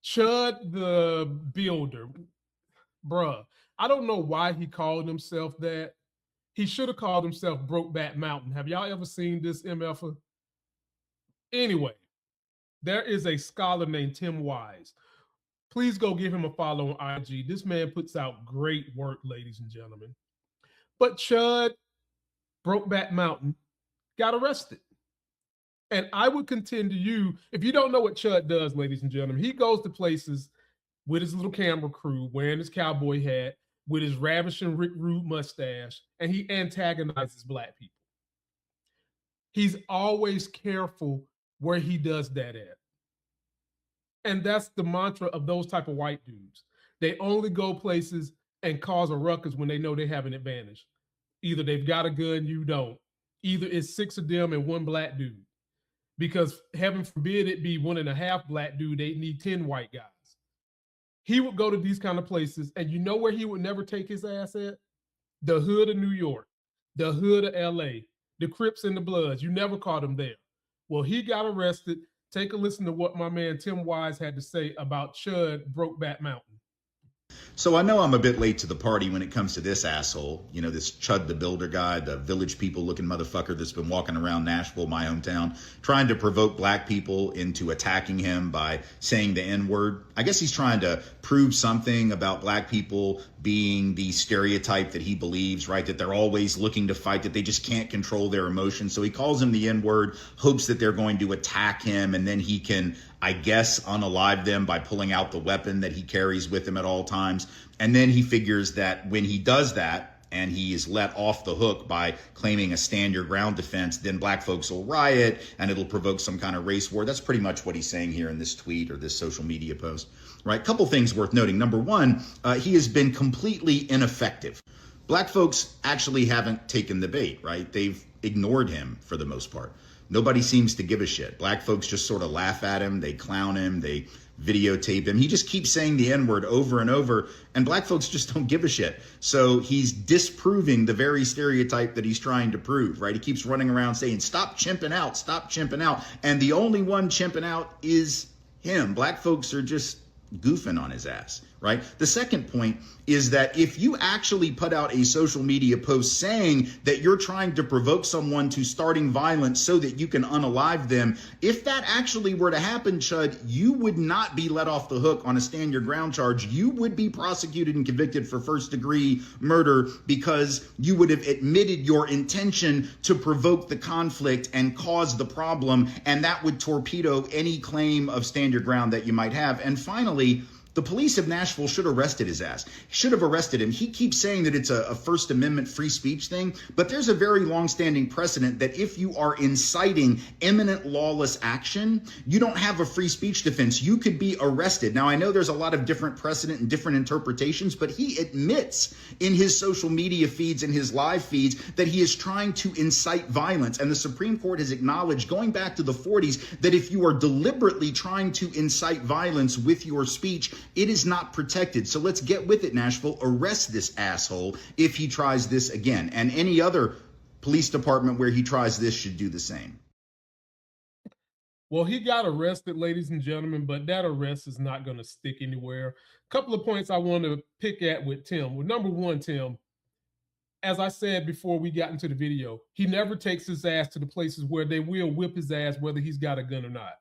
Chud the Builder, bruh. I don't know why he called himself that. He should have called himself Brokeback Mountain. Have y'all ever seen this MFer? Anyway, there is a scholar named Tim Wise. Please go give him a follow on IG. This man puts out great work, ladies and gentlemen. But Chud, Brokeback Mountain, got arrested. And I would contend to you, if you don't know what Chud does, ladies and gentlemen, he goes to places with his little camera crew, wearing his cowboy hat, with his ravishing Rick Rude mustache, and he antagonizes black people. He's always careful where he does that at. And that's the mantra of those type of white dudes. They only go places and cause a ruckus when they know they have an advantage. Either they've got a gun, you don't. Either it's 6 of them and 1 black dude. Because heaven forbid it be 1.5 black dude, they need 10 white guys. He would go to these kind of places, and you know where he would never take his ass at? The hood of New York, the hood of LA, the Crips and the Bloods. You never caught him there. Well, he got arrested. Take a listen to what my man Tim Wise had to say about Chud Brokeback Mountain. So I know I'm a bit late to the party when it comes to this asshole, you know, this Chud the Builder guy, the Village People looking motherfucker that's been walking around Nashville, my hometown, trying to provoke black people into attacking him by saying the N-word. I guess he's trying to prove something about black people being the stereotype that he believes, right? That they're always looking to fight, that they just can't control their emotions. So he calls him the N-word, hopes that they're going to attack him, and then he can, I guess, unalive them by pulling out the weapon that he carries with him at all times. And then he figures that when he does that, and he is let off the hook by claiming a stand your ground defense, then black folks will riot and it'll provoke some kind of race war. That's pretty much what he's saying here in this tweet or this social media post, right? Couple things worth noting. Number one, he has been completely ineffective. Black folks actually haven't taken the bait, right? They've ignored him for the most part. Nobody seems to give a shit. Black folks just sort of laugh at him. They clown him. They videotape him. He just keeps saying the N-word over and over, and black folks just don't give a shit. So he's disproving the very stereotype that he's trying to prove, right? He keeps running around saying, stop chimping out, stop chimping out. And the only one chimping out is him. Black folks are just goofing on his ass, right? The second point is that if you actually put out a social media post saying that you're trying to provoke someone to starting violence so that you can unalive them, if that actually were to happen, Chud, you would not be let off the hook on a stand your ground charge. You would be prosecuted and convicted for first-degree murder because you would have admitted your intention to provoke the conflict and cause the problem, and that would torpedo any claim of stand your ground that you might have. And finally, the police of Nashville should have arrested his ass. Should have arrested him. He keeps saying that it's a First Amendment free speech thing, but there's a very long-standing precedent that if you are inciting imminent lawless action, you don't have a free speech defense. You could be arrested. Now, I know there's a lot of different precedent and different interpretations, but he admits in his social media feeds and his live feeds that he is trying to incite violence. And the Supreme Court has acknowledged, going back to the 40s, that if you are deliberately trying to incite violence with your speech, it is not protected. So let's get with it, Nashville. Arrest this asshole if he tries this again. And any other police department where he tries this should do the same. Well, he got arrested, ladies and gentlemen, but that arrest is not going to stick anywhere. A couple of points I want to pick at with Tim. Well, number one, Tim, as I said before we got into the video, he never takes his ass to the places where they will whip his ass whether he's got a gun or not.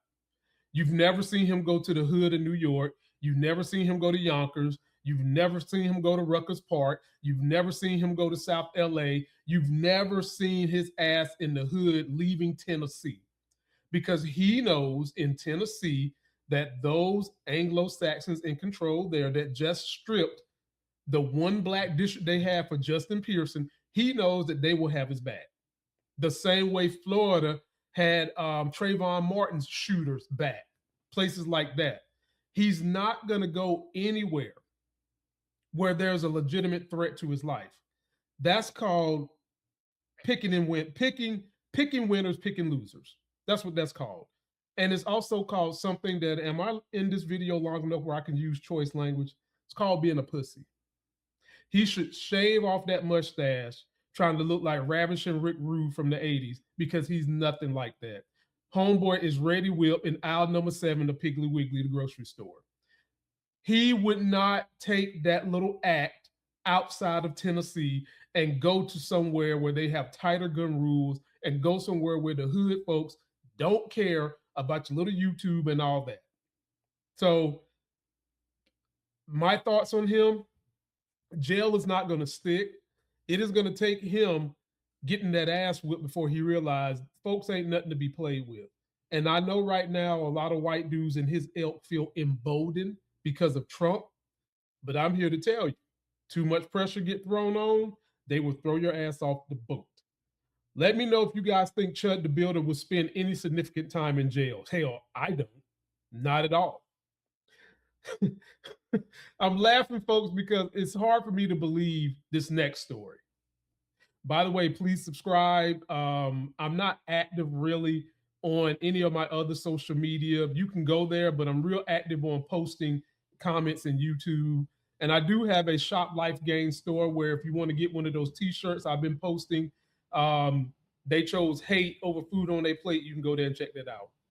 You've never seen him go to the hood of New York. You've never seen him go to Yonkers. You've never seen him go to Rutgers Park. You've never seen him go to South LA. You've never seen his ass in the hood leaving Tennessee, because he knows in Tennessee that those Anglo-Saxons in control there that just stripped the one black district they have for Justin Pearson, he knows that they will have his back. The same way Florida had Trayvon Martin's shooters back, places like that. He's not going to go anywhere where there's a legitimate threat to his life. That's called picking winners, picking losers. That's what that's called. And it's also called something that, am I in this video long enough where I can use choice language? It's called being a pussy. He should shave off that mustache, trying to look like ravishing Rick Rude from the 80s, because he's nothing like that. Homeboy is ready whip in aisle number 7 of Piggly Wiggly, the grocery store. He would not take that little act outside of Tennessee and go to somewhere where they have tighter gun rules and go somewhere where the hood folks don't care about your little YouTube and all that. So, my thoughts on him: jail is not going to stick. It is going to take him getting that ass whipped before he realized folks ain't nothing to be played with. And I know right now a lot of white dudes in his ilk feel emboldened because of Trump, but I'm here to tell you, too much pressure get thrown on, they will throw your ass off the boat. Let me know if you guys think Chud the Builder will spend any significant time in jail. Hell, I don't. Not at all. I'm laughing, folks, because it's hard for me to believe this next story. By the way, please subscribe. I'm not active really on any of my other social media. You can go there, but I'm real active on posting comments in YouTube. And I do have a Shop Life Gain store where if you want to get one of those t-shirts I've been posting, they chose hate over food on their plate. You can go there and check that out.